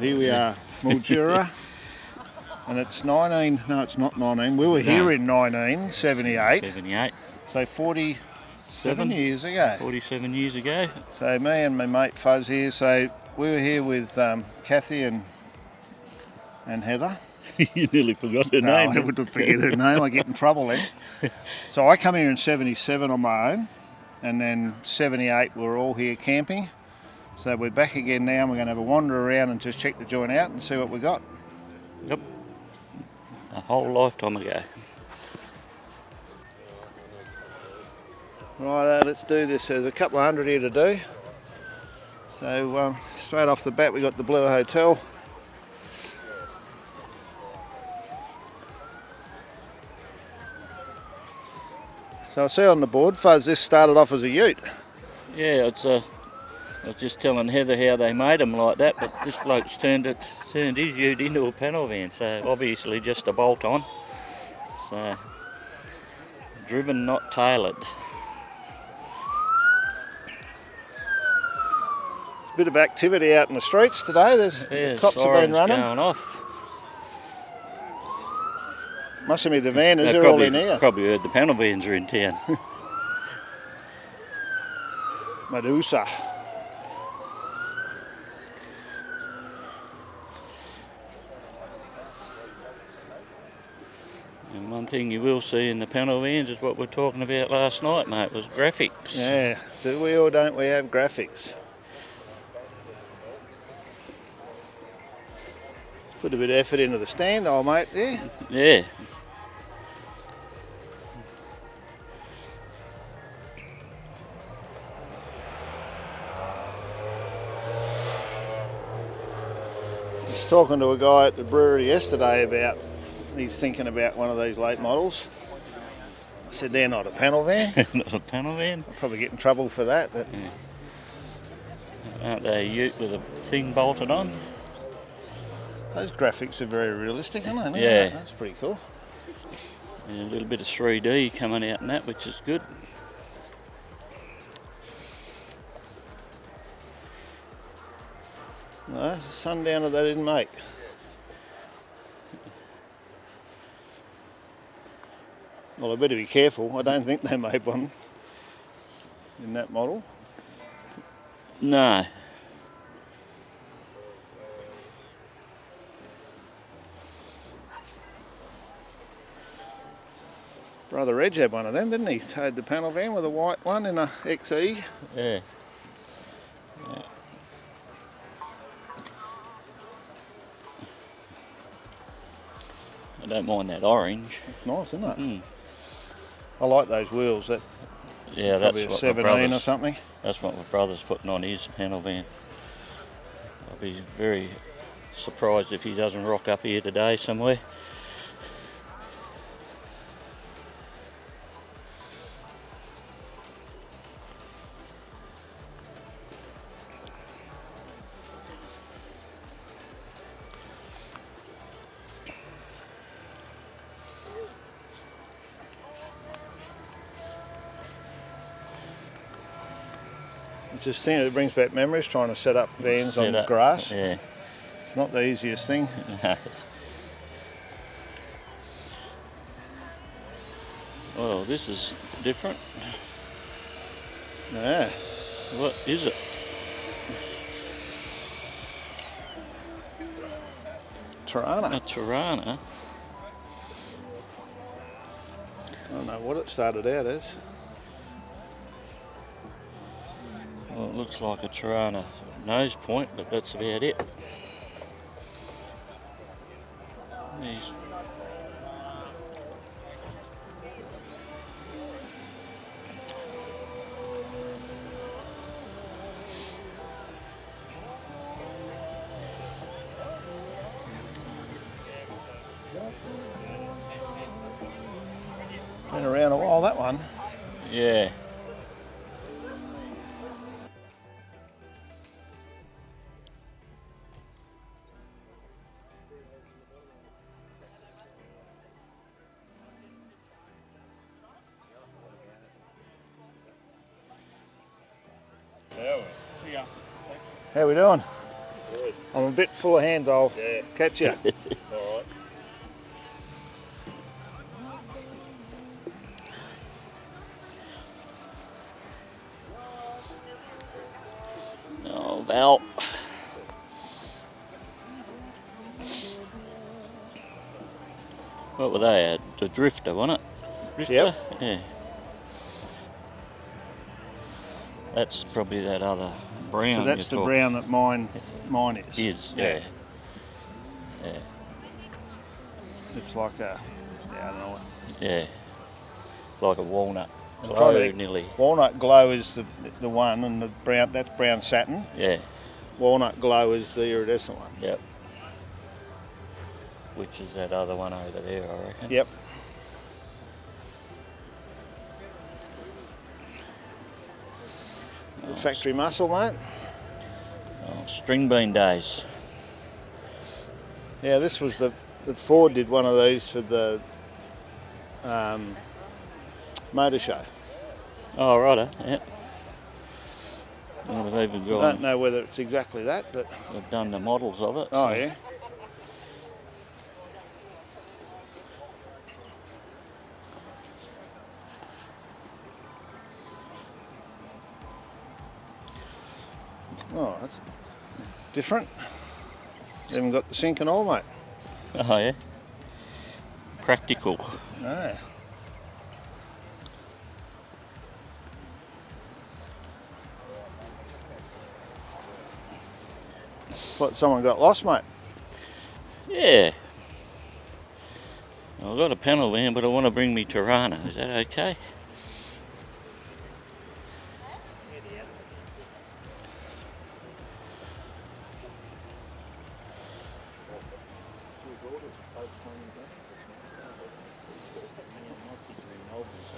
here we are, Mildura, and it's 19, no it's not 19, we were here in 1978. 78. So 47 years ago. 47 years ago. So me and my mate Fuzz here, so we were here with Kathy and Heather. You nearly forgot her name. No, I wouldn't forget her name, I get in trouble then. So I come here in 77 on my own, and then 78 we were all here camping. So we're back again now, and we're going to have a wander around and just check the joint out and see what we got. Yep. A whole lifetime ago. Right, let's do this. There's a couple of hundred here to do. So straight off the bat we got the Blue Hotel. So I see on the board, Fuzz, this started off as a ute. Yeah, I was just telling Heather how they made them like that, but this bloke's turned his ute into a panel van, so obviously just a bolt on. So, driven, not tailored. There's a bit of activity out in the streets today. The cops have been running. Going off. Must be the van, they're all in here. Probably heard the panel vans are in town. Medusa. And one thing you will see in the panel vans is what we were talking about last night, mate, was graphics. Yeah, do we or don't we have graphics? Let's put a bit of effort into the stand, old mate, there. Yeah. I was talking to a guy at the brewery yesterday about, he's thinking about one of these late models. I said, they're not a panel van. Not a panel van? I'll probably get in trouble for that. Yeah. Aren't they a ute with a thing bolted on? Those graphics are very realistic, aren't they? Yeah. That's pretty cool. Yeah, a little bit of 3D coming out in that, which is good. No, it's a sundowner they didn't make. Well, I better be careful. I don't think they made one in that model. No. Brother Reg had one of them, didn't he? Towed the panel van with a white one in a XE. Yeah. I don't mind that orange. It's nice, isn't it? Mm. I like those wheels. Yeah, probably that's a 17 or something. That's what my brother's putting on his panel van. I'll be very surprised if he doesn't rock up here today somewhere. It's just thing, it brings back memories trying to set up vans on grass. Yeah. It's not the easiest thing. No. Well, this is different. Yeah. What is it? Tirana. A Tirana. I don't know what it started out as. Well, it looks like a Tirana nose point, but that's about it. These Been around a while, that one. yeah. How we doing? Good. I'm a bit full of hands. I'll catch you. All right. Oh, Val. What were they at? The drifter, wasn't it? Drifter? Yep. Yeah. That's probably that other brown. So that's the brown that mine is. Yeah. Yeah. It's like a, I don't know what. Yeah. Like a walnut. I'm Glow, trying to- nearly. Walnut Glow is the one, and the brown, that's brown satin. Yeah. Walnut Glow is the iridescent one. Yep. Which is that other one over there, I reckon. Yep. Factory muscle, mate. Oh, string bean days. Yeah, this was the Ford did one of these for the motor show. Oh, righto. Yep. Well, they've even I gone. don't know whether it's exactly that, but They've done the models of it. oh so- yeah. Oh, that's different. They haven't got the sink and all, mate. Oh, yeah. Practical. No. Thought someone got lost, mate. Yeah. I've got a panel van, but I want to bring me Tirana. Is that okay?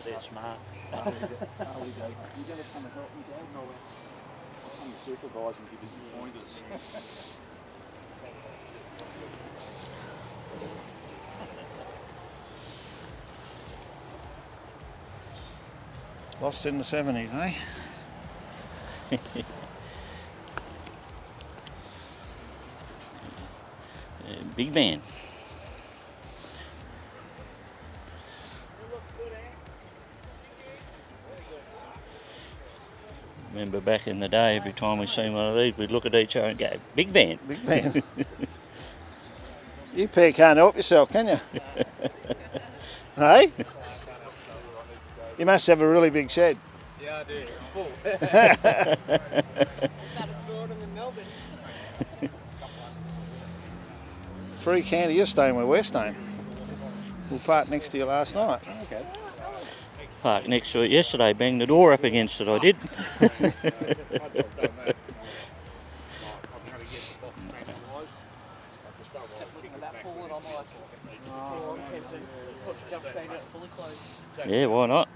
They're smart. You're going to come and help me, Dad? No, I'm the supervisor and give you some pointers. Lost in the 70s, eh? Big van. Remember back in the day, every time we seen one of these, we'd look at each other and go, big van. Big van. You pair can't help yourself, can you? Hey? You must have a really big shed. Yeah, I do. It's full. Free candy, you're staying where we're staying. We'll park next to you last night. Okay. Parked next to it yesterday, banged the door up against it, I did. Yeah, why not?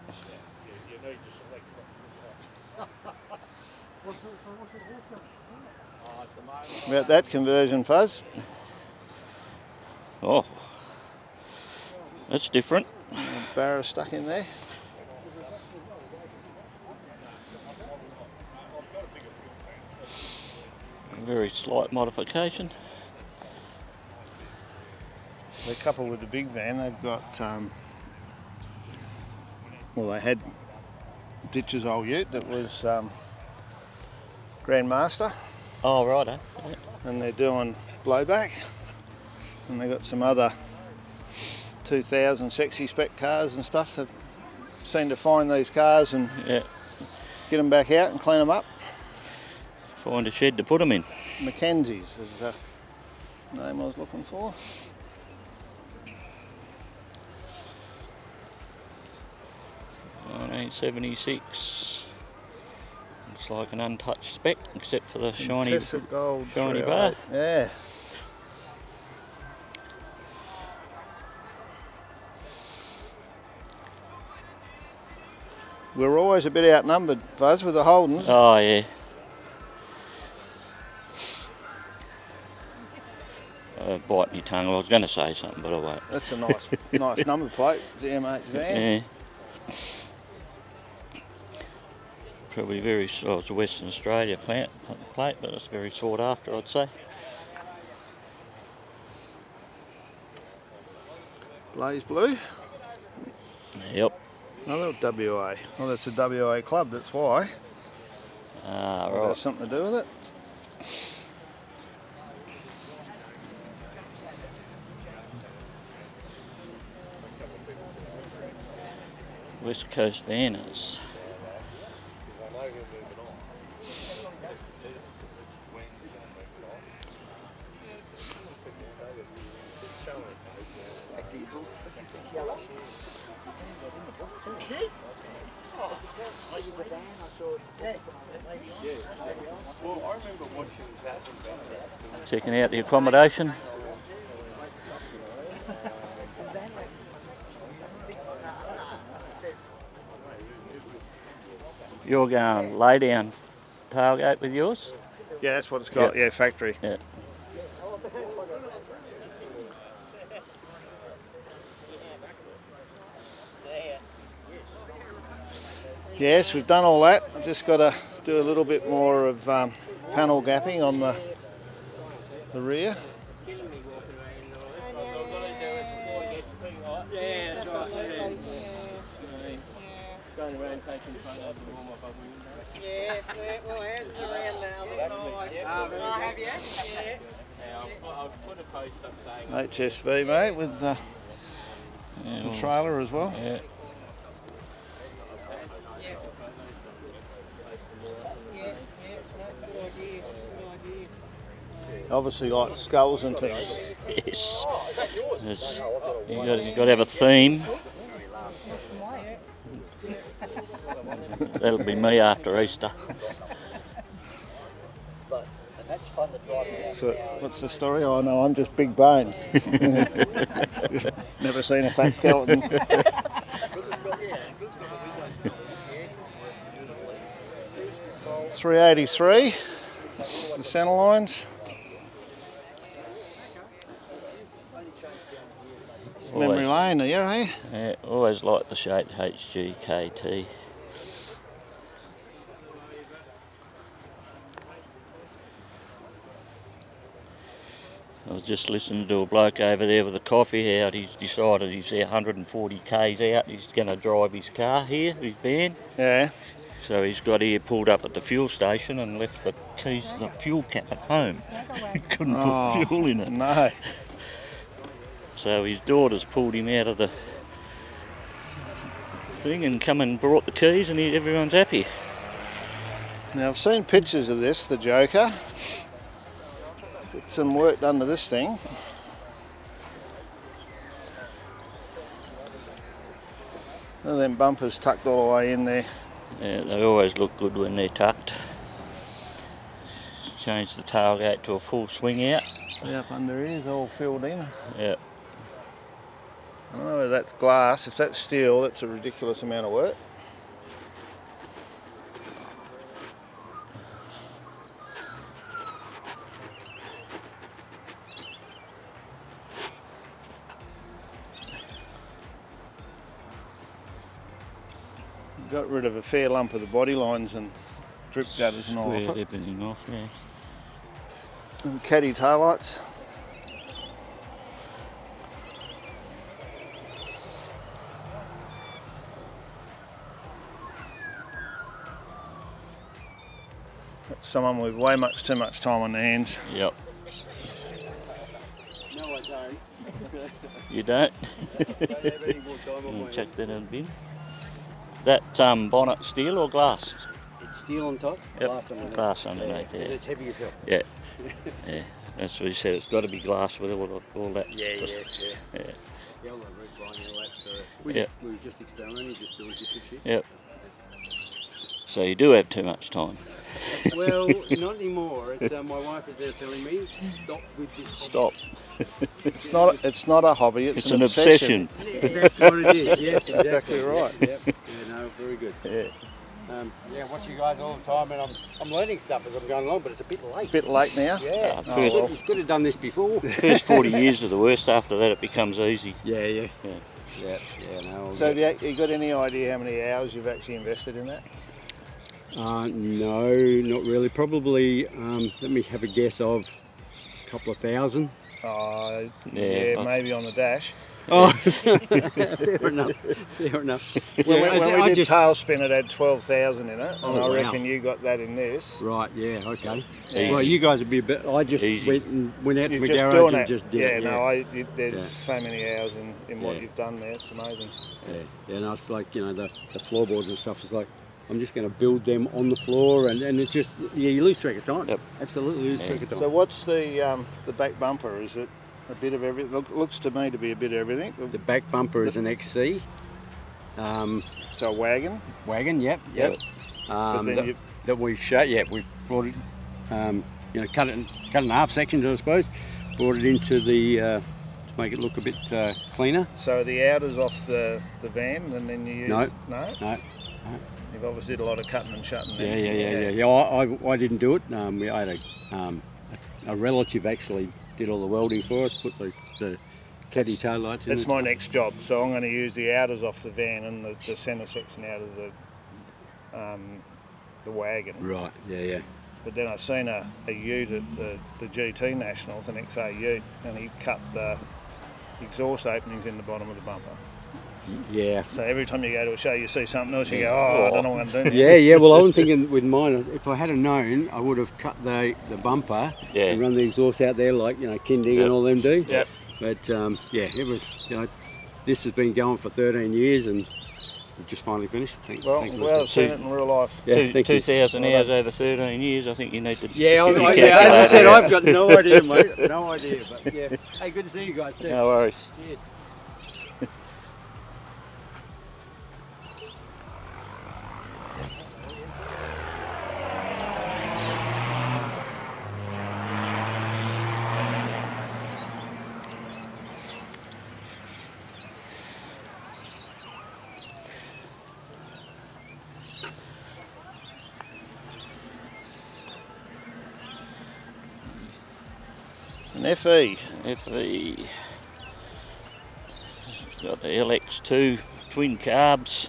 About that conversion, Fuzz. Oh, that's different. Barra stuck in there. A very slight modification. They're coupled with the big van. They've got, well, they had Ditch's old ute that was Grandmaster, Oh, righto. Yeah. and they're doing blowback. And they've got some other 2000 sexy spec cars and stuff. They seem to find these cars and Yeah. get them back out and clean them up. Find a shed to put them in. Mackenzie's is the name I was looking for. $1976. Looks like an untouched spec, except for the shiny Tesset gold shiny 308. bar. Yeah. We're always a bit outnumbered, Fuzz, with the Holdens. Oh, yeah. Bite my tongue. I was going to say something, but I won't. That's a nice, nice number plate. It's the MH van. Yeah. Probably very, oh, it's a Western Australia plate, but it's very sought after, I'd say. Blaze Blue. Yep. Another WA. Oh, that's a WA club, that's why. Ah, Well, right. there's something to do with it. West Coast Vanners. Checking out the accommodation. You're going to lay down tailgate with yours? Yeah, that's what it's got. Yeah, factory. Yeah. Yes, we've done all that. I've just got to do a little bit more of panel gapping on the rear. Yeah, that's right. Going around taking front of the warm up. Yeah, well, ours is around the other side. Oh, have you? Yeah. I'll put a post up saying. HSV, mate, with the trailer as well. Yeah. Yeah, that's a good idea. Obviously, like skulls and things. Yes. Yes. You got to have a theme. That'll be me after Easter. That's fun to drive. So, what's the story? Oh no, I'm just big bone. Never seen a fat skeleton. 383, the centre lines. It's memory lane here, eh? Yeah, always like the shape HGKT. I was just listening to a bloke over there with a coffee out. He's decided he's 140 k's out. He's going to drive his car here, his van. Yeah. So he's got here pulled up at the fuel station and left the keys to the fuel cap at home. Couldn't put fuel in it. No. So his daughter's pulled him out of the thing and come and brought the keys, and everyone's happy. Now I've seen pictures of this, the Joker. It's some work done to this thing. And then bumpers tucked all the way in there. Yeah, they always look good when they're tucked. Change the tailgate to a full swing out. See up under here is all filled in. Yeah. I don't know whether that's glass. If that's steel, that's a ridiculous amount of work. Got rid of a fair lump of the body lines and drip gutters and all Squared of it. everything off, yeah. And caddy taillights. That's someone with way too much time on their hands. Yep. No, I don't. You don't? Don't have any more time on my Check that in the bin. That bonnet steel or glass? It's steel on top, Yep. glass underneath. Glass underneath, And yeah. it's heavy as hell. Yeah. Yeah. That's what he said. It's got to be glass with all that. Yeah. Yeah. Yeah, all the roof line and all that. So we were just experimenting, just doing different shit. Yep. So you do have too much time. Well, not anymore. It's my wife is there telling me, stop with this. Stop. It's not a hobby, it's It's an obsession. That's what it is. Yes, Exactly right. Yep. Yeah, no, very good. Yeah. Yeah, watch you guys all the time, and I'm learning stuff as I'm going along, but it's a bit late. Bit late now. Yeah, first- you could have done this before. First 40 years are the worst. After that, it becomes easy. Yeah. Yeah. No. So have you got any idea how many hours you've actually invested in that? No, not really. Probably, let me have a guess of a couple of thousand. Yeah, Yeah, maybe on the dash. Oh, fair enough. Fair enough. When I we did just tailspin, it had 12,000 in it, and Oh, I wow. reckon you got that in this. right. Yeah. Okay. Easy. Well, you guys would be a bit. I just Easy. went out to You're my just garage doing and it. just did it. No, there's Yeah. so many hours in what Yeah. you've done there. It's amazing. Yeah. No, it's like the floorboards and stuff. It's like I'm just going to build them on the floor, and it just you lose track of time. Yep. Absolutely lose track of time. So what's the back bumper? Is it a bit of everything? Looks to me to be a bit of everything. The back bumper is an XC. So a wagon. Wagon. Yep. But then That we've shot. Yeah, we've brought it. Cut it in half sections, I suppose. Brought it into the to make it look a bit cleaner. So the outers off the van, and then you use No. no. You've obviously did a lot of cutting and shutting. There. Yeah. I didn't do it. I had a relative actually did all the welding for us. Put the caddy tail lights in. That's and my stuff. next job. So I'm going to use the outers off the van and the centre section out of the wagon. Right. Yeah. But then I seen a ute at the GT Nationals, an XA ute, and he cut the exhaust openings in the bottom of the bumper. Yeah. So every time you go to a show, you see something else, you go, oh, I don't know what I'm going to do. Yeah. Well, I was thinking with mine, if I had known, I would have cut the bumper and run the exhaust out there like Kinding and all them do. Yep. But it was this has been going for 13 years and we've just finally finished. Well, I've seen it in real life. Yeah, 2,000 hours over 13 years. I think you need to. Yeah, get your as I calculator said, out. I've got no idea, mate. No idea. But yeah, hey, good to see you guys too. No worries. Cheers. An FE. FE. Got the LX2 twin carbs.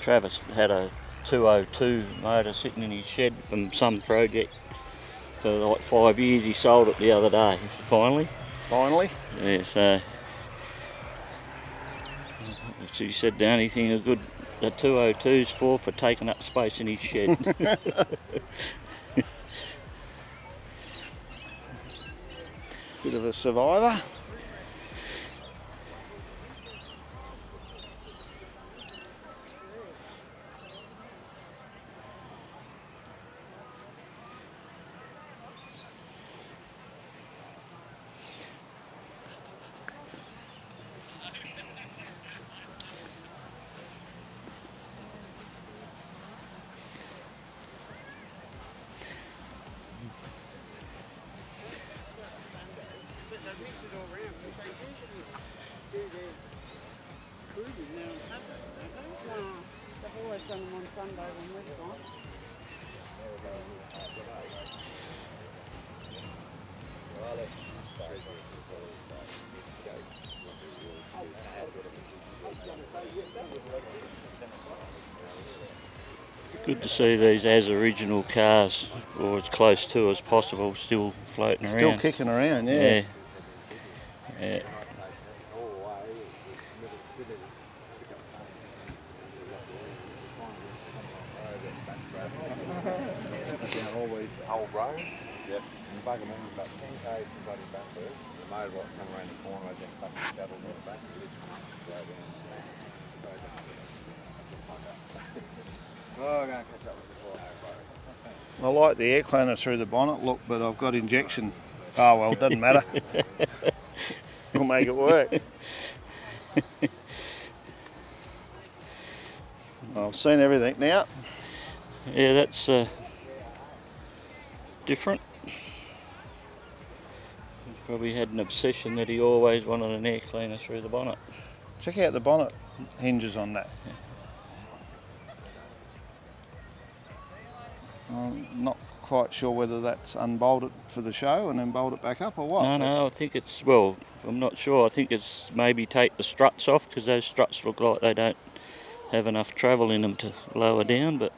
Travis had a 202 motor sitting in his shed from some project for like 5 years. He sold it the other day, finally. Finally. Yeah, so he said the only thing a good the 202's for taking up space in his shed. Bit of a survivor. They've always done them on Sunday when we've gone. Good to see these as original cars, or as close to as possible, still floating around. Still kicking around, yeah. Yeah. Down all these old roads. Yep. And bug them in about 10 k's from bloody Bathurst. The motorbike come around the corner, they just fucking shovels on the back. Oh, I'm going to catch up with the I like the air cleaner through the bonnet look, but I've got injection. Oh well, doesn't matter. We'll make it work. I've seen everything now. Yeah, that's different. Probably had an obsession that he always wanted an air cleaner through the bonnet. Check out the bonnet hinges on that. I'm not quite sure whether that's unbolted for the show and then bolt it back up or what. No, I think it's, well, I'm not sure. I think it's maybe take the struts off because those struts look like they don't have enough travel in them to lower down, but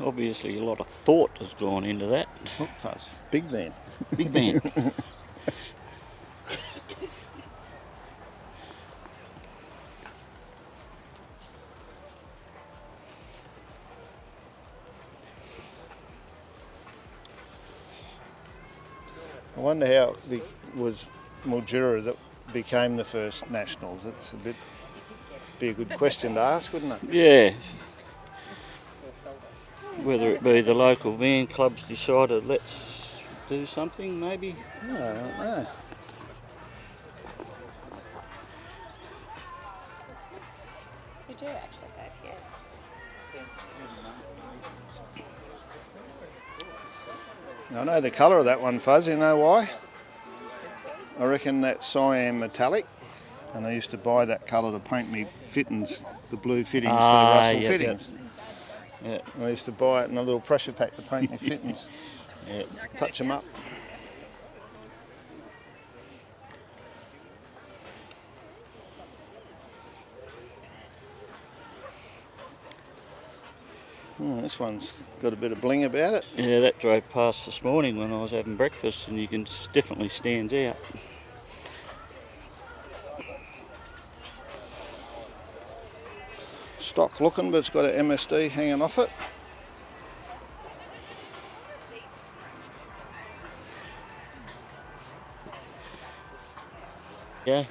obviously a lot of thought has gone into that. Look, fuzz. Big van. Big van. I wonder how it was Mildura that became the first nationals. It's be a good question to ask, wouldn't it? Yeah. Whether it be the local van clubs decided let's do something, maybe. No, I don't know. You do actually both, yes. I know the colour of that one, Fuzz. You know why? I reckon that's cyan metallic, and I used to buy that colour to paint me fittings, the blue fittings for the Russell fittings. Yeah. I used to buy it in a little pressure pack to paint my fittings. Yeah. Touch them up. This one's got a bit of bling about it. Yeah, that drove past this morning when I was having breakfast, and you can definitely stands out. Stock looking, but it's got an MSD hanging off it. Yeah.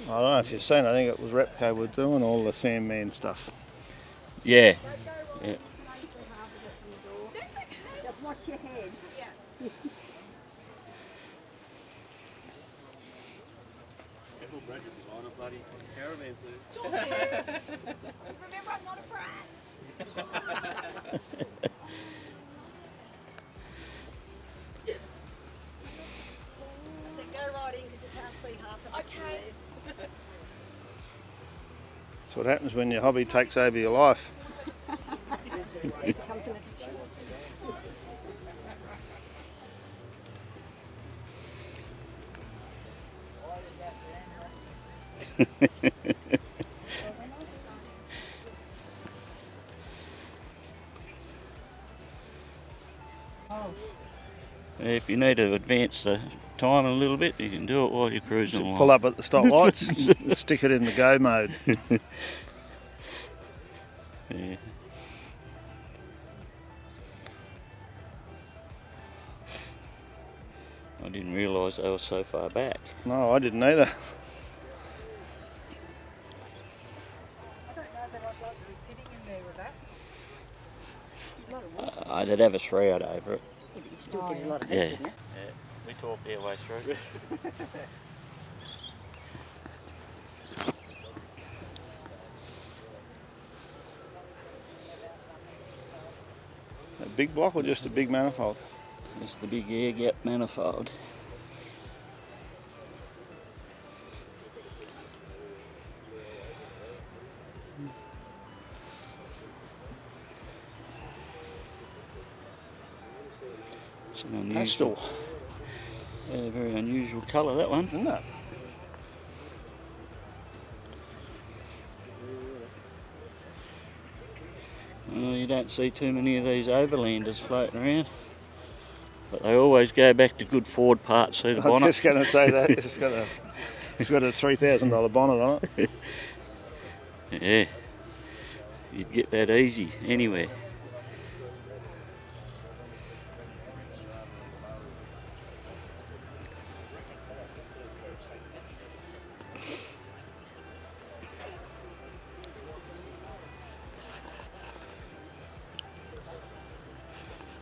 I don't know if you've seen, I think it was Repco were doing all the Sandman stuff. Yeah. Yeah. Just watch your head. Remember, I'm not a brat. Go right in because you can't see half of it. Okay. That's what happens when your hobby takes over your life. Comes in a If you need to advance the time a little bit, you can do it while you're cruising along. Pull up at the stoplights and stick it in the go mode. Yeah. I didn't realise they were so far back. No, I didn't either. I don't know that I'd like to be sitting in there with that. A lot of work. I'd have a shroud over it. Yeah, but you still get a lot of Yeah. heat, didn't you? Yeah. We talked our way through. A big block or just a big manifold? It's the big air gap manifold. It's an unusual, Pastel, yeah, very unusual colour, that one. isn't it? You don't see too many of these overlanders floating around, but they always go back to good Ford parts through the I'm bonnet. just going to say that. It's got a $3,000 bonnet on it. Yeah, you'd get that easy anywhere.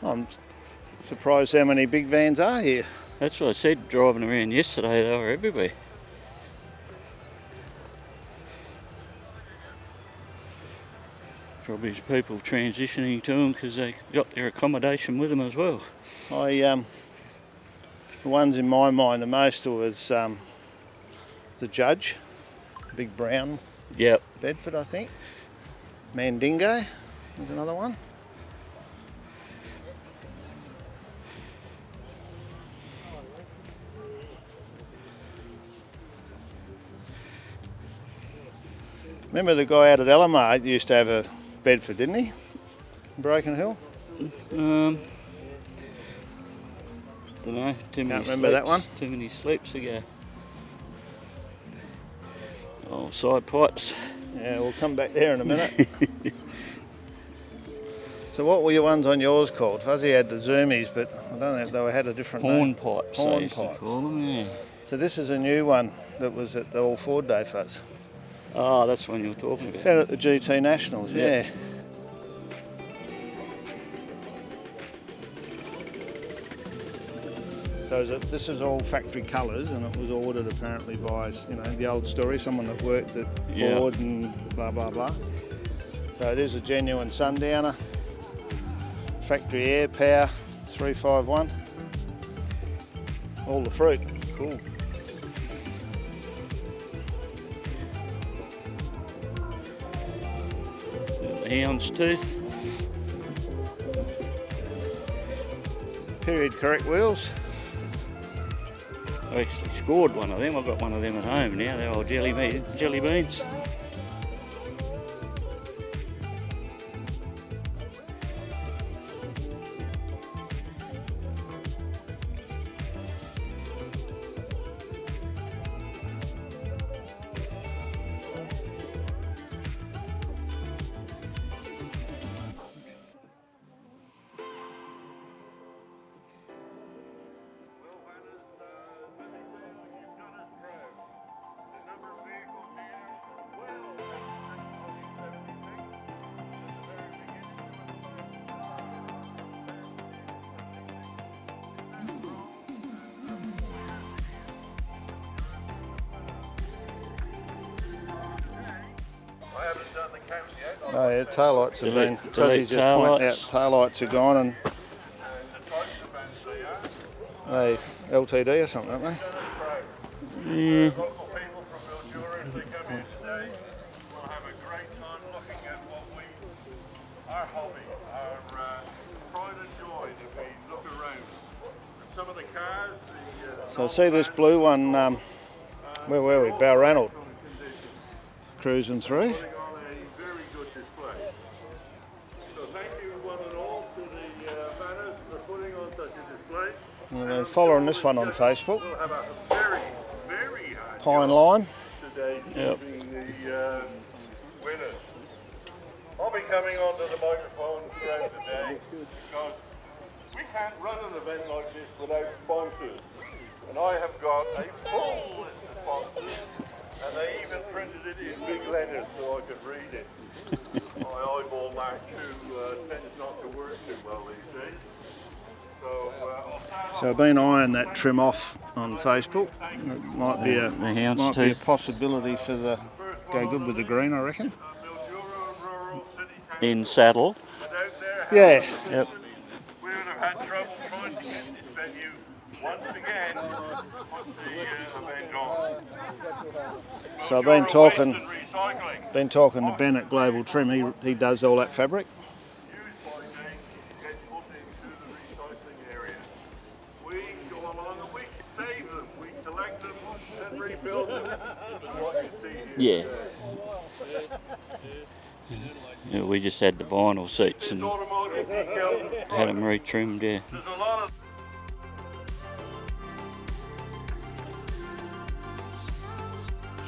I'm surprised how many big vans are here. That's what I said driving around yesterday, they were everywhere. Probably there's people transitioning to them because they got their accommodation with them as well. The ones in my mind the most was the Judge, big brown Yep. Bedford, I think. Mandingo is another one. Remember the guy out at Elamar used to have a Bedford, didn't he? Broken Hill? Don't know. Too many Can't remember that sleeps- one. Too many sleeps ago. Oh, side pipes. Yeah, we'll come back there in a minute. So what were your ones on yours called? Fuzzy had the zoomies, but I don't think they had a different Horn name. pipes. Horn they used to pipes. call them. Yeah. So this is a new one that was at the All Ford Day Fuzz. Oh, that's one you were talking about. Down at the GT Nationals, Yeah. yeah. So this is all factory colours, and it was ordered apparently by, you know, the old story, someone that worked at Yeah. Ford and blah blah blah. So it is a genuine Sundowner, factory air power, 351. All the fruit, cool. The hound's tooth. Period correct wheels. I actually scored one of them. I've got one of them at home now. They're old jelly beans. I haven't done the count yet. Oh yeah, taillights have been, Delete Fuzzy just pointed out taillights. taillights are gone, and The types of bands they are. they LTD or something, aren't they? Yeah. Local people from Mildura, if they come here today, will have a great time looking at what our hobby, our pride and joy that we look around. And some of the cars, So see this blue one, where were we? Balranald, cruising through. putting on a very good display. So thank you one and all to the banners for putting on such a display. And then following this one on Facebook, We'll have a very, very hard Pine Line. today Yep. choosing the winners. I'll be coming onto the microphone throughout the day because we can't run an event like this without sponsors. And I have got a full list of sponsors, and they even printed it in big letters so I could read it. My eyeball lack tends not to work too well these days. So I'll start So I've been eyeing that trim off on Facebook. It might be a The hound's might be a tooth. possibility for the go good with the green, I reckon. Mildura Rural City Council. In saddle. And out there, Yeah. Yep. we would have had trouble trying to get this venue once again to put the event on. So I've been Mildura talking Waste and Recycling to Ben at Global Trim. He does all that fabric. used by Jane get put into the recycling area. We go along and we save them, we collect them and rebuild them. That's what you see here. Yeah, we just had the vinyl seats and Automotive decal. had them retrimmed. Yeah. There's a lot of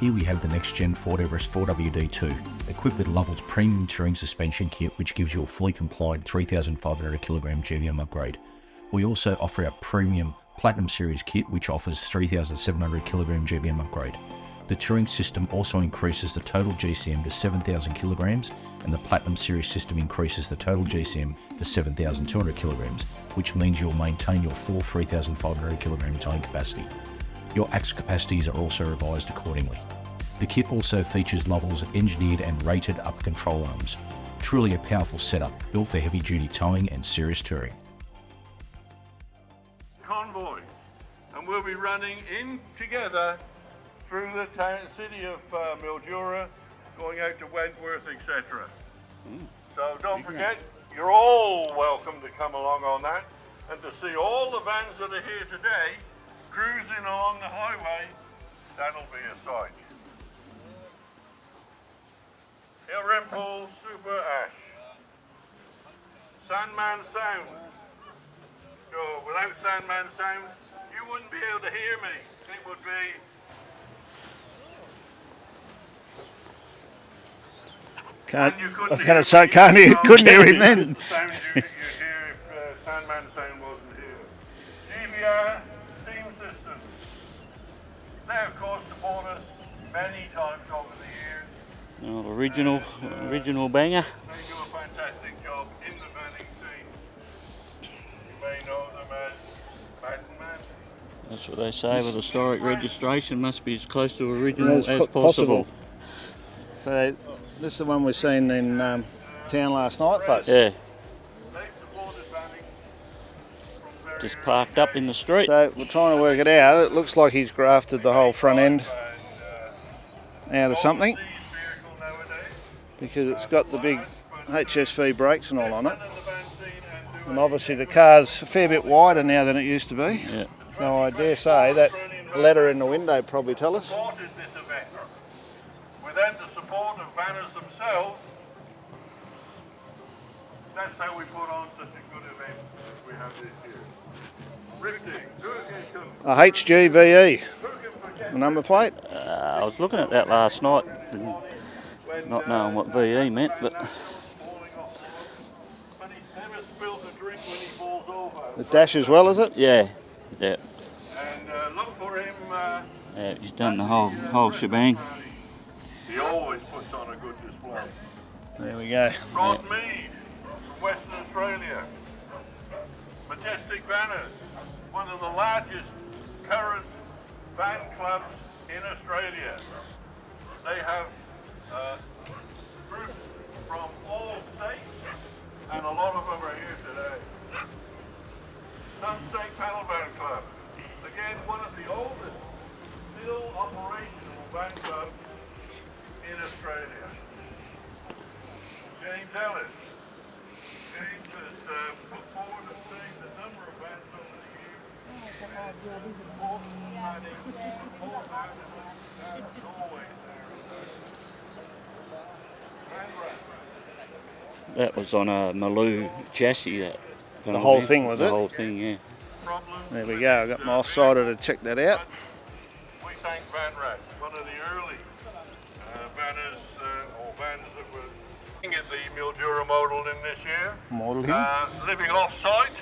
Here we have the next gen Ford Everest 4WD2, equipped with Lovell's premium touring suspension kit, which gives you a fully compliant 3,500 kilogram GVM upgrade. We also offer our premium Platinum Series kit, which offers 3,700 kilogram GVM upgrade. The touring system also increases the total GCM to 7,000 kilograms, and the Platinum Series system increases the total GCM to 7,200 kilograms, which means you'll maintain your full 3,500 kilogram towing capacity. Your axle capacities are also revised accordingly. The kit also features Lovell's engineered and rated upper control arms. Truly a powerful setup, built for heavy duty towing and serious touring. convoy, and we'll be running in together through the city of Mildura, going out to Wentworth, etc. So don't forget, you're all welcome to come along on that, and to see all the vans that are here today cruising along the highway. That'll be a sight. Dalrymple Super Ash. Sandman sound. So without Sandman sound, you wouldn't be able to hear me. It would be... Can't, And you I couldn't was hear going to say, me. couldn't hear him then. The sound you'd hear if Sandman sound wasn't here. GVR steam systems. They of course support us many times over the years. Oh, original banger. They do a fantastic job in the vanning scene. You may know them as Baton Man. That's what they say with historic registration. Must be as close to original As as possible. So this is the one we've seen in town last night, folks. Yeah, They supported vanning from very just early parked up days. in the street. So we're trying to work it out. It looks like he's grafted the whole front end out of something, Overseas vehicle nowadays. because it's got the big HSV brakes and all on it. Run in the van scene and do And obviously the car's a fair bit wider now than it used to be. Yeah. So I dare say that letter in the window probably tell us. supported this event. Without the support of banners themselves, that's how we put on such a good event as we have this year. Riveting. Who can A HGVE, forget the number plate. I was looking at that last night, and not knowing what VE meant, but falling off? But he never spills a drink when he falls over. The dash as well, is it? yeah, And look for him. yeah, he's done the whole shebang. He always puts on a good display. There we go. Rod Mead from Western Australia. Majestic Banners, one of the largest current van clubs in Australia. They have groups from all states, and a lot of them are here today. Some State Panel Van Club, again one of the oldest still operational van clubs in Australia. James Ellis. James has put forward and seen the number of bands over the years. That was on a Maloo chassis. That The whole thing, was The it? whole thing, yeah. There we go. I got my offsider to check that out. We thank Van Rat, one of the early banners or vans that were looking at the Mildura model in this year. Model him. Living off-site,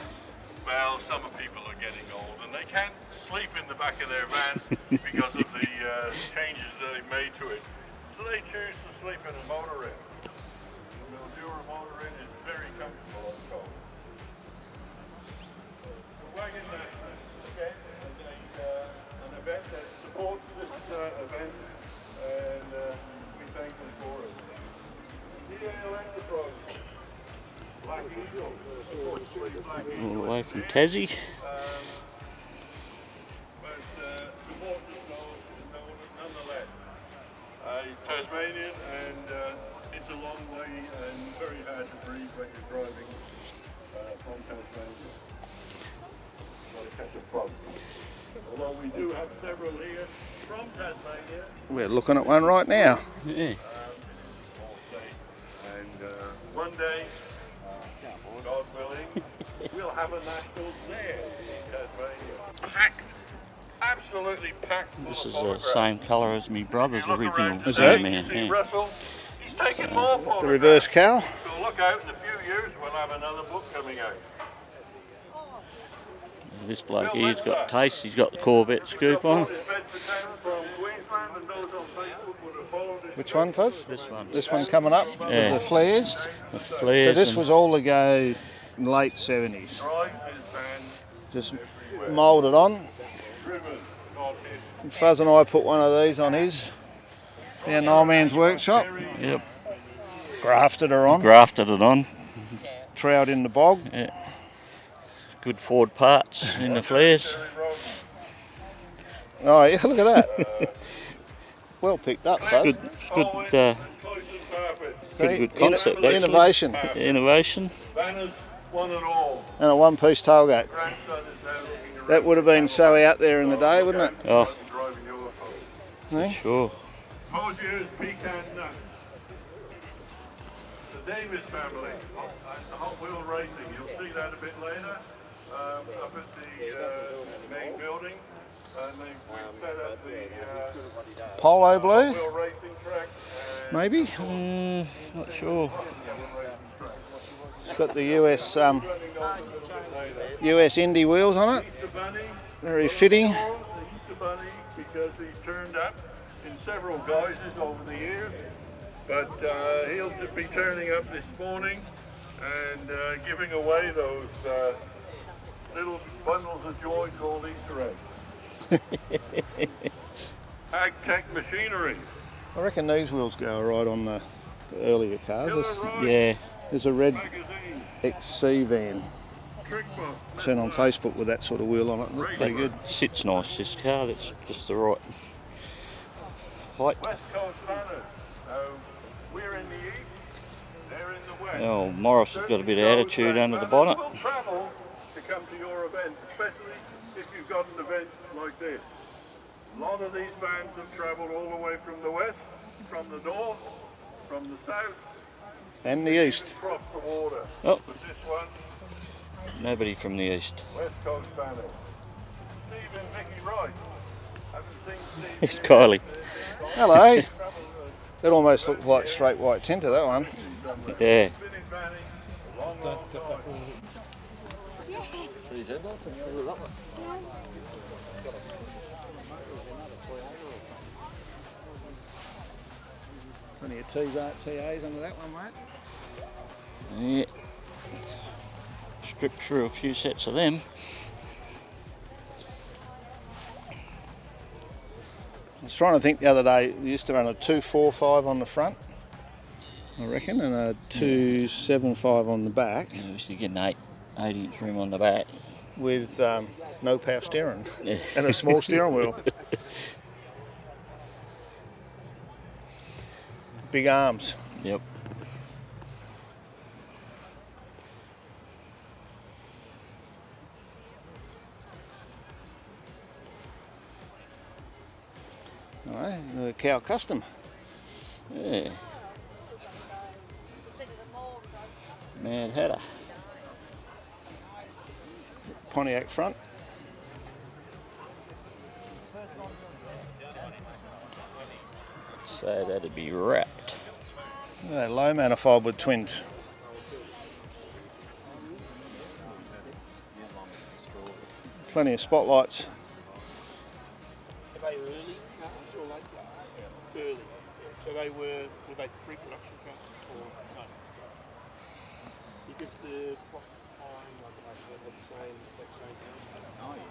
well, some people are getting old and they can't sleep in the back of their van because of the changes that they've made to it. So they choose to sleep in a motor inn. The Mildura motor inn is very comfortable, I'm told. The Wagon National, again, is an event that supports this event, and we thank them for it. DL Enterprise, Black Eagle, unfortunately Black Eagle. All the way from Tassie. But support this nonetheless. Tasmanian, and it's a long way and very hard to breathe when you're driving from Tasmania. Got to catch a frog. Although we do have several here from Tasmania, We're looking at one right now. Yeah. all state. And one day, God willing, we'll have a nationals there in Tasmania. Packed, absolutely packed. full This of is the photographs. same colour as my brother's You look original around Is today, it? man. you see Yeah. Russell, he's taking more photographs. The reverse cow. So look out, in a few years we'll have another book coming out. This bloke here's got taste. He's got the Corvette scoop on. Which one, Fuzz? This one. This one coming up Yeah. with the flares. The flares. So this and- was all to go late 70s. Just moulded on. Fuzz and I put one of these on his down Old Man's workshop. Yep. Grafted her on. Grafted it on. Trout in the bog. Yeah. Good Ford parts in the flares. Oh yeah, look at that. Well picked up, Fuzz. Good, See, good concept, actually. Innovation. Innovation. Banners, one and all. And a one-piece tailgate. Grandson is now looking around. That would have been so out there in the day, wouldn't it? Oh, Driving your phone. Eh? sure. Posier's pecan nuts. the Davis family and the Hot Wheel Racing. You'll see that a bit later up at the main building. And we've set up the Polo blue, Hot Wheel Racing track. maybe. Not sure. It's got the US Indy wheels on it. Easter Bunny. Very fitting. The Easter Bunny, because he's turned up in several guises over the years. But he'll be turning up this morning and giving away those little bundles of joy called Easter eggs. Ag-Tech machinery. I reckon these wheels go right on the earlier cars. Yeah. There's a red Magazine. XC van Trick book. seen on Facebook with that sort of wheel on it. Looks pretty good. Sits nice, this car. That's just the right height. West Coast runners. We're in the east, they're in the west. Oh, Morris has got a bit of attitude under the bonnet. We'll travel to come to your event, especially if you've got an event like this. A lot of these vans have travelled all the way from the west, from the north, from the south, And the east. across the water. Oh. But this one, Nobody from the east. West Coast runners. Steve and Vicky Wright. Haven't seen Steve. It's Kylie. Hello. That almost looks like straight white tinter, that one. Yeah. Been in Vanny a long, long time. Plenty of TAs under that one, mate. Yeah. Stripped through a few sets of them. I was trying to think the other day, we used to run a 245 on the front, I reckon, and a 275 on the back We used to get an 8-inch rim on the back. with no power steering Yeah. and a small steering wheel. Big arms. Yep. All right, the Cow Custom. Yeah. Mad Hatter. Pontiac front. So that'd be wrapped. Low manifold with twins. Plenty of spotlights. Are they early cars or late cars? Early. So were they pre-production cars or no? Because the profit behind, like I said, were the same, that same house. Oh, yeah.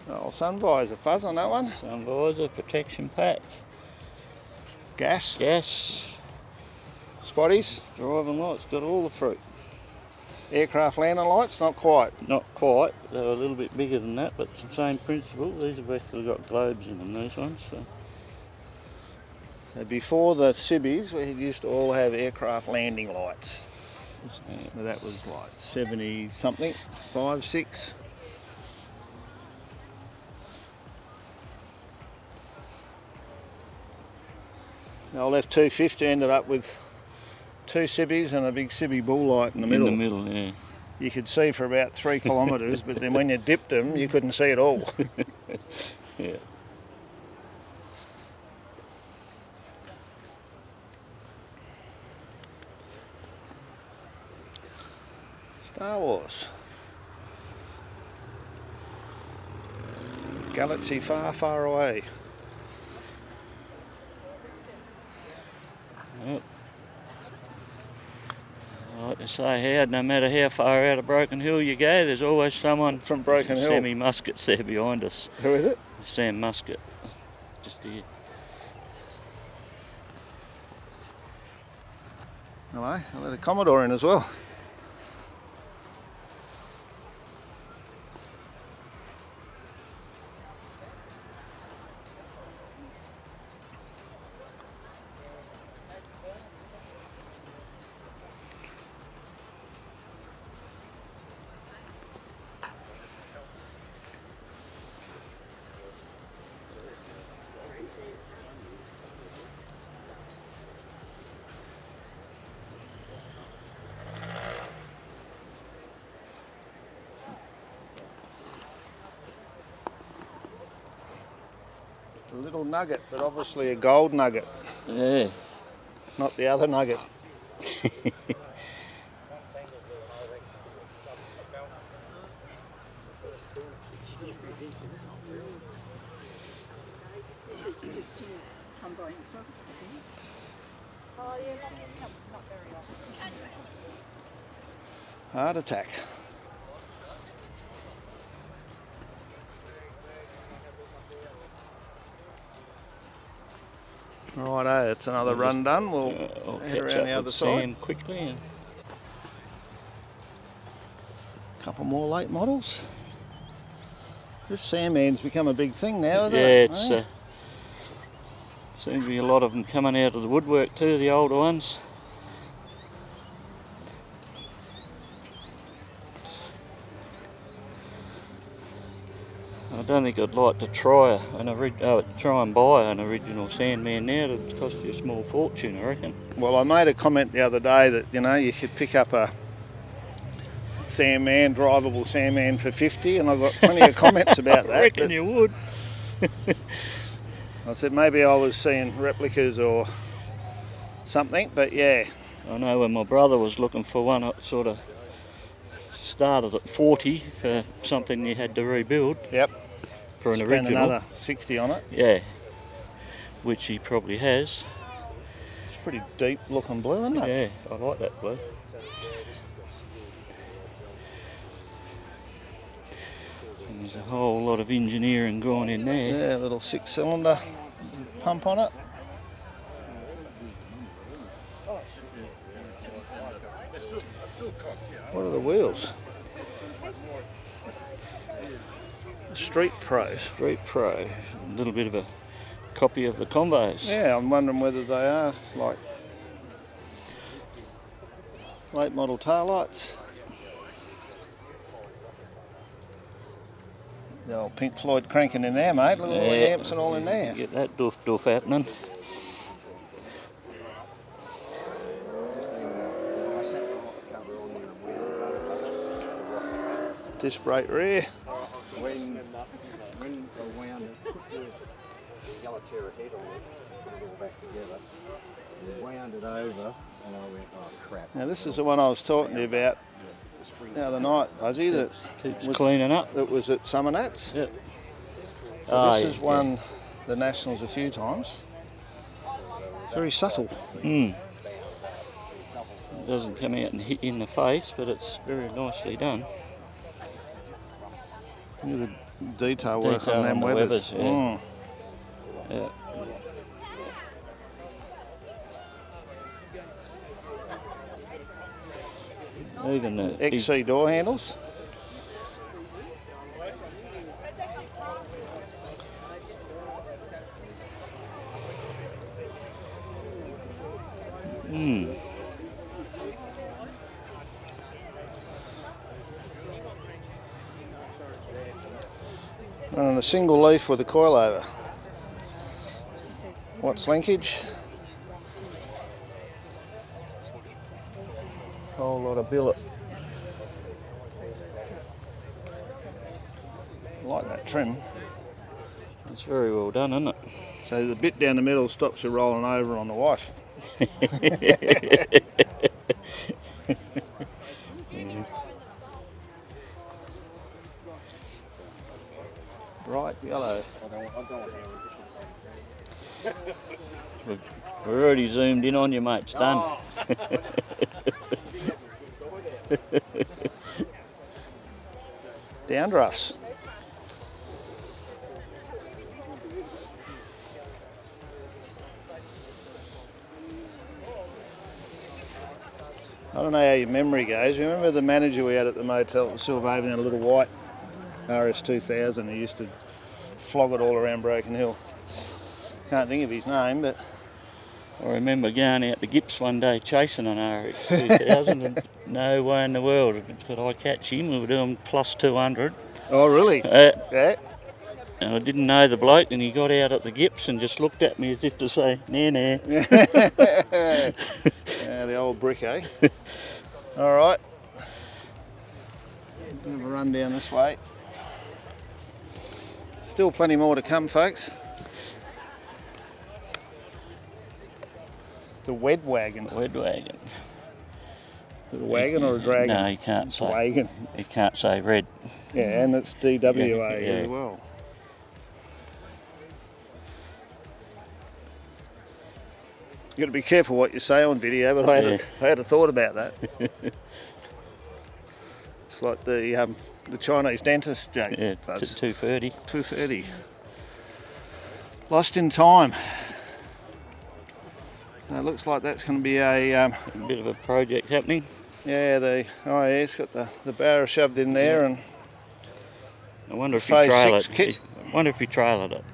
Oh, sun visor fuzz on that one. Sun visor, protection pack, Gas, gas, spotties, driving lights, got all the fruit. aircraft landing lights, not quite. Not quite, they were a little bit bigger than that, but it's the same principle. These have actually got globes in them, these ones. So before the Cibbies, we used to all have aircraft landing lights. Yeah. So that was like 70 something, 5, 6. Our left 250 ended up with 2 Cibbies and a big Cibby bull light in the middle. In the middle, yeah. You could see for about 3 kilometres, but then when you dipped them, you couldn't see at all. Yeah. Star Wars. Galaxy far, far away. Yep. I like to say, no matter how far out of Broken Hill you go, there's always someone From Broken Hill. Sammy Muscat's there behind us. Who is it? Sam Muscat, just here. Hello, I let a Commodore in as well. little nugget, but obviously a gold nugget, Yeah. not the other nugget. It's just come by himself, isn't it? Oh yeah, not very often. Heart attack. Righto, it's another run done. We'll I'll head catch around up the other with side. Sam quickly. And Couple more late models. This Sandman's become a big thing now, isn't yeah, it? it's Eh? seems to be a lot of them coming out of the woodwork too, the older ones. I don't think I'd like to try and buy an original Sandman now. It'd cost you a small fortune, I reckon. Well, I made a comment the other day that, you know, you could pick up a Sandman, drivable Sandman for 50, and I got plenty of comments about that. I reckon you would. I said maybe I was seeing replicas or something, but yeah. I know when my brother was looking for one, it sort of started at 40 for something you had to rebuild. Yep. For an Spend original. another 60 on it. Yeah, which he probably has. It's pretty deep looking blue, isn't it? Yeah, I like that blue. And there's a whole lot of engineering going in there. Yeah, a little 6-cylinder pump on it. What are the wheels? Street Pro. Street Pro. A little bit of a copy of the combos. Yeah, I'm wondering whether they are like late model tail lights. The old Pink Floyd cranking in there, mate. Look at all the amps and all in there. Get that doof happening. Disc brake rear. When I wound it, put the yellow terra head on it, put it all back together, and wound it over, and I went, oh crap. Now this is the one I was talking to you about the other night, Fuzzy, that Keeps cleaning up. that was at Summer Nats. Yep. So this has won the Nationals a few times. Very subtle. It doesn't come out and hit you in the face, but it's very nicely done. Look at the detail work Detail on them on the Webbers. Webbers, yeah. Yeah. Even the big- XC door handles. Running a single leaf with a coilover. What's linkage? whole lot of billet. I like that trim. It's very well done, isn't it? So the bit down the middle stops you rolling over on the wife. Bright yellow. We're already zoomed in on you, mate. It's done. Down to us. I don't know how your memory goes. Remember the manager we had at the motel at Silver Haven, had a little white RS2000 who used to flog it all around Broken Hill. Can't think of his name, but I remember going out to Gips one day chasing an RX 2000 and no way in the world could I catch him. We were doing plus 200. oh really? Yeah. And I didn't know the bloke, and he got out at the Gips and just looked at me as if to say, nah, nah. Yeah, the old brick, eh? All right. Have a run down this way. Still plenty more to come, folks. The wed wagon. Wed wagon. Is it a wagon or a dragon? No, you can't It's say. a wagon. You can't say red. Yeah, and it's DWA Yeah. as well. You got to be careful what you say on video, but I had a thought about that. It's like the Chinese dentist joke. Yeah, That's 230. 230. Lost in time. So it looks like that's going to be a bit of a project happening. Yeah, it's got the barrow shoved in there, and I wonder if you Phase trail 6 it. kit. I wonder if you trailered it.